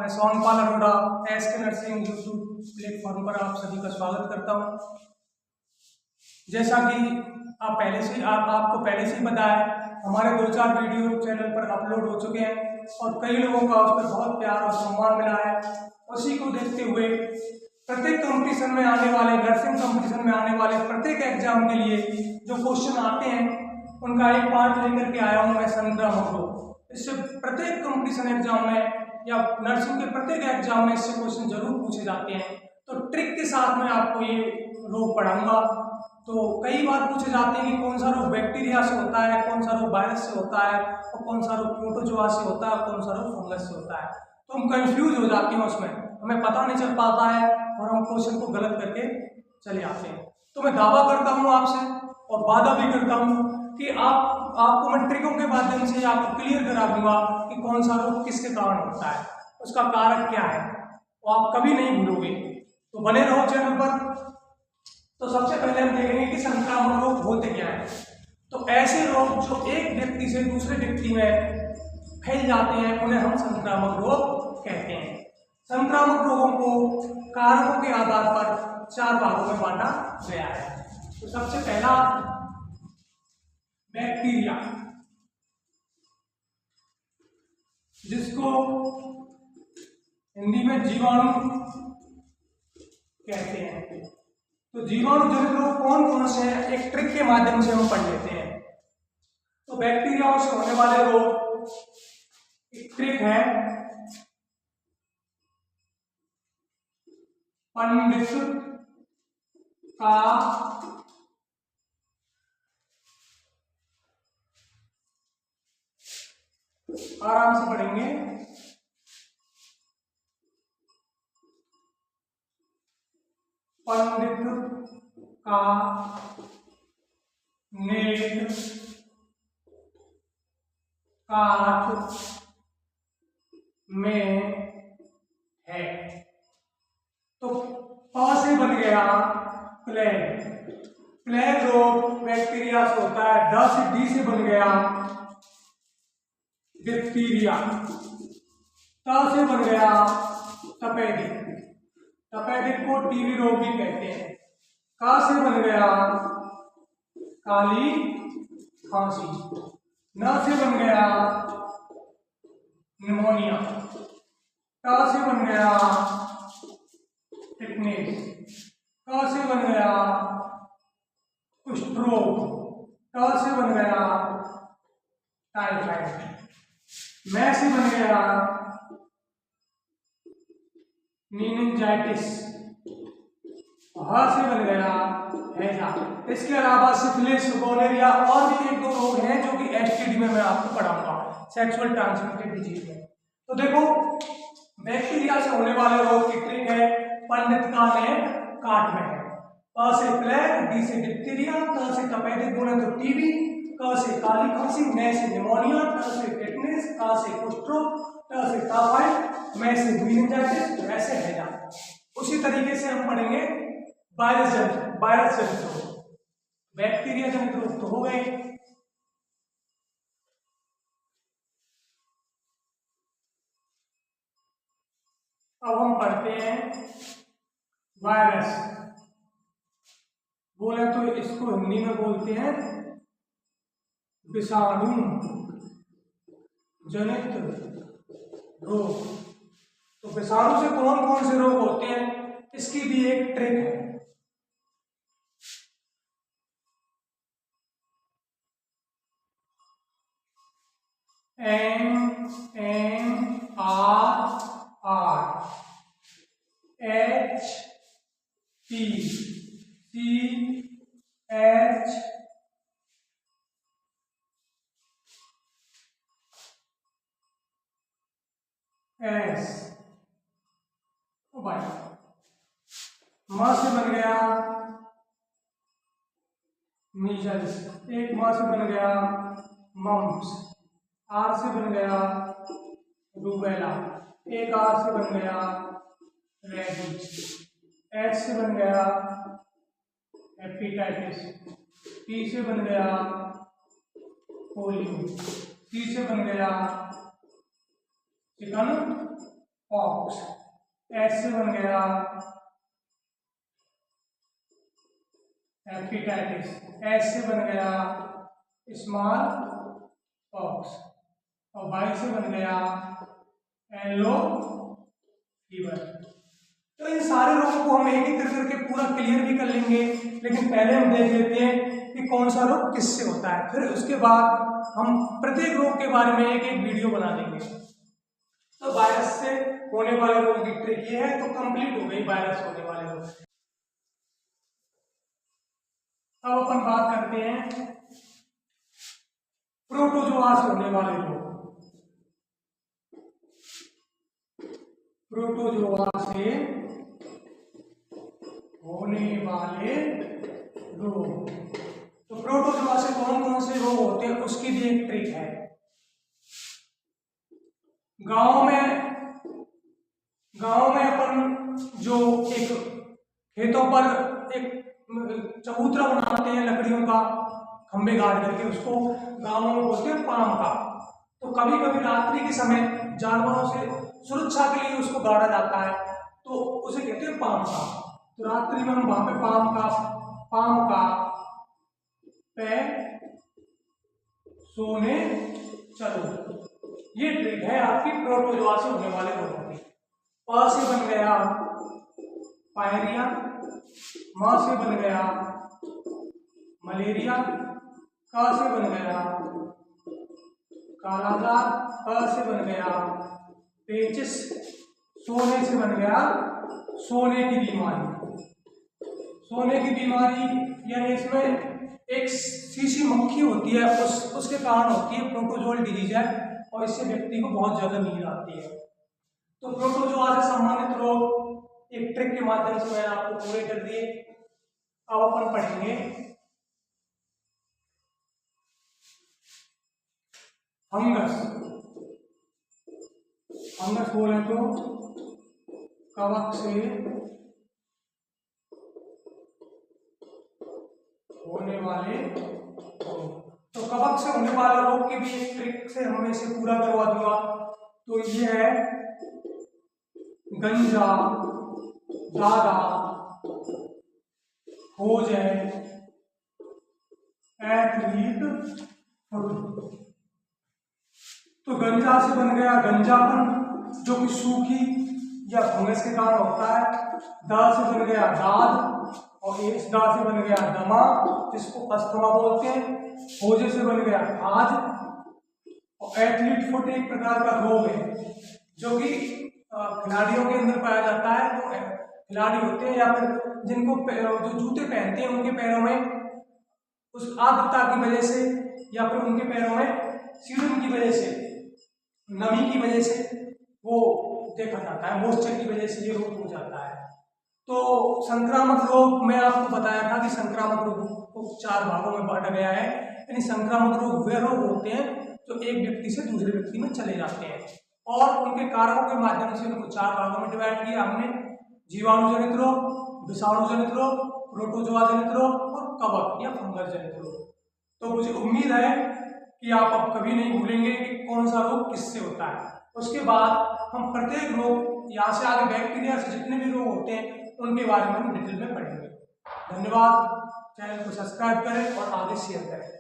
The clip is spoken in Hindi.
मैं Sonpal Arora SK nursing YouTube platform पर आप सभी का स्वागत करता हूं। जैसा कि आपको पहले से ही पता है, हमारे 2-4 वीडियो चैनल पर अपलोड हो चुके हैं और कई लोगों का उस पर बहुत प्यार और सम्मान मिला है। उसी को देखते हुए प्रत्येक कंपटीशन में आने वाले, नर्सिंग कंपटीशन में आने वाले प्रत्येक एग्जाम के लिए जो क्वेश्चन आते हैं उनका एक पार्ट लेकर के आया हूँ मैं, संक्रामक रोग। इससे प्रत्येक कंपटीशन एग्जाम में या नर्सिंग के प्रत्येक एग्जाम में इससे क्वेश्चन जरूर पूछे जाते हैं, तो ट्रिक के साथ मैं आपको ये रोग पढ़ाऊंगा। तो कई बार पूछे जाते हैं कि कौन सा रोग बैक्टीरिया से होता है, कौन सा रोग वायरस से होता है और कौन सा रोग प्रोटोजोआ से होता है, कौन सा रोग फंगस से होता है। तो हम कंफ्यूज हो जाते हैं, उसमें हमें पता नहीं चल पाता है और हम क्वेश्चन को गलत करके चले आते हैं। तो मैं दावा करता हूँ आपसे और वादा भी करता हूँ कि आपको मैं ट्रिकों के माध्यम से आपको क्लियर करा दूंगा कि कौन सा रोग किसके कारण होता है, उसका कारण क्या है, वो आप कभी नहीं भूलोगे। तो बने रहो चैनल पर। तो सबसे पहले हम देखेंगे कि संक्रामक रोग होते क्या है। तो ऐसे रोग जो एक व्यक्ति से दूसरे व्यक्ति में फैल जाते हैं उन्हें हम संक्रामक रोग कहते हैं। संक्रामक रोगों को कारकों के आधार पर 4 भागों में बांटा गया है। तो सबसे पहला बैक्टीरिया, जिसको हिंदी में जीवाणु कहते हैं। तो जीवाणु जनित रोग कौन कौन से हैं, एक ट्रिक के माध्यम से हम पढ़ लेते हैं। तो बैक्टीरियाओं से होने वाले रोग, एक ट्रिक है पंडित का आराम से पढ़ेंगे। पंडित का नेट काट में है। तो प से बन गया प्लेग। प्लेग रोग बैक्टीरिया से होता है। ड से डी से बन गया डिप्थीरिया। ट से बन गया तपेदिक। तपेदिक को टीबी रोग भी कहते हैं। का से बन गया काली खांसी। न से बन गया निमोनिया। ट से बन गया टिटनेस। क से बन गया कुष्ठ रोग। ट से बन गया टाइफाइड। मैं से बन गया मीनिंजाइटिस। ह से बन गया हैजा। इसके अलावा सिफिलिस, गोनोरिया और भी 1-2 रोग हैं जो कि एसटीडी में मैं आपको पढ़ाऊंगा, सेक्सुअल ट्रांसमिटेड डिजीज में। तो देखो, बैक्टीरिया से होने वाले रोग की ट्रिक है पंडित का नेट काट में है। प से प्लेग, डी से डिप्थीरिया, त से तपेदिक बोले तो टीबी, क से काली खांसी, न से निमोनिया, ट से टिटनेस, का से कुष्ठ रोग, ट से टाइफाइड, मैं से मीनिंजाइटिस, वैसे हैजा। उसी तरीके से हम पढ़ेंगे वायरस जनित रोग। बैक्टीरिया जनित रोग तो हो गए। अब हम पढ़ते हैं वायरस। बोले तो इसको हिंदी में बोलते हैं विषाणु जनित रोग। तो विषाणु से कौन कौन से रोग होते हैं, इसकी भी एक ट्रिक है। MRRHPCH। म से बन गया मीजल्स। एक म से बन गया मम्प्स। आर से बन गया रूबेला। एक आर से बन गया रेबीज। एच से बन गया हेपेटाइटिस। टी से बन गया पोलियो। सी से बन गया चिकन पॉक्स, एच से बन गया हेपेटाइटिस, एच से बन गया स्मॉल पॉक्स और वाई से बन गया येलो फीवर। तो इन सारे रोगों को हम एक एक करके पूरा क्लियर भी कर लेंगे, लेकिन पहले हम देख लेते हैं कि कौन सा रोग किससे होता है, फिर उसके बाद हम प्रत्येक रोग के बारे में एक एक वीडियो बना देंगे। तो वायरस से होने वाले रोग की ट्रिक ये है, तो कंप्लीट हो गई वायरस होने वाले रोग। अब अपन बात करते हैं प्रोटोजोआ से होने वाले रोग। प्रोटोजोआ से होने वाले रोग, तो प्रोटोजोआ से कौन कौन से रोग होते हैं उसकी भी एक ट्रिक है। गांव में अपन जो एक खेतों पर एक चबूतरा बनाते हैं लकड़ियों का, खंबे गाड़ करके, उसको गांवों में बोलते हैं पाम का। तो कभी कभी रात्रि के समय जानवरों से सुरक्षा के लिए उसको गाड़ा जाता है, तो उसे कहते हैं पाम का। तो रात्रि में हम वहां पे पाम का पे सोने चलो, ये ट्रिक है आपकी प्रोटोजोआ से होने वाले रोगों की। प से बन गया पायरिया, म से बन गया मलेरिया, क से बन गया कालाजार, प से बन गया पेचिस, सोने से बन गया सोने की बीमारी। सोने की बीमारी यानी इसमें एक शीशी मक्खी होती है, उसके कारण होती है, प्रोटोजोल डिजीज है, और इससे व्यक्ति को बहुत ज्यादा नींद आती है। तो प्रोटोजोआ से संबंधित रोग एक ट्रिक के माध्यम से मैंने आपको पूरे कर दिए। अब अपन पढ़ेंगे फंगस। फंगस बोले तो कवक से होने वाले रोग। तो कवक से होने वाले रोग की भी एक ट्रिक से हमें इसे पूरा करवा दूंगा। तो ये है गंजा, दादा, खोज है, एथलीट फुट। तो गंजा से बन गया गंजापन, जो कि सूखी या फंगस के कारण होता है। दा से बन गया दाद, और इस दा से बन गया दमा, जिसको अस्थमा बोलते हैं। खोजे से बन गया खाज, और एथलीट फुट एक प्रकार का रोग है जो कि खिलाड़ियों के अंदर पाया जाता है। तो खिलाड़ी होते हैं या फिर जिनको जो जूते पहनते हैं उनके पैरों में उस आर्द्रता की वजह से या फिर उनके पैरों में सीडन की वजह से, नमी की वजह से वो देखा जाता है, मॉइस्चर की वजह से ये रोग हो जाता है। तो संक्रामक रोग मैं आपको बताया था कि संक्रामक रोग को 4 भागों में बांटा गया है। यानी संक्रामक रोग वे रोग होते हैं जो एक व्यक्ति से दूसरे व्यक्ति में चले जाते हैं, और उनके कारकों के माध्यम से उनको 4 भागों में डिवाइड किया हमने। जीवाणु जनित रोग, विषाणु जनित रोग, प्रोटोजोआ जनित रोग और कवक या फंगस जनित रोग। तो मुझे उम्मीद है कि आप अब कभी नहीं भूलेंगे कि कौन सा रोग किससे होता है। उसके बाद हम प्रत्येक रोग, यहाँ से आगे बैक्टीरिया से जितने भी रोग होते हैं उनके बारे में हम डिटेल में पढ़ेंगे। धन्यवाद। चैनल को सब्सक्राइब करें और आगे शेयर करें।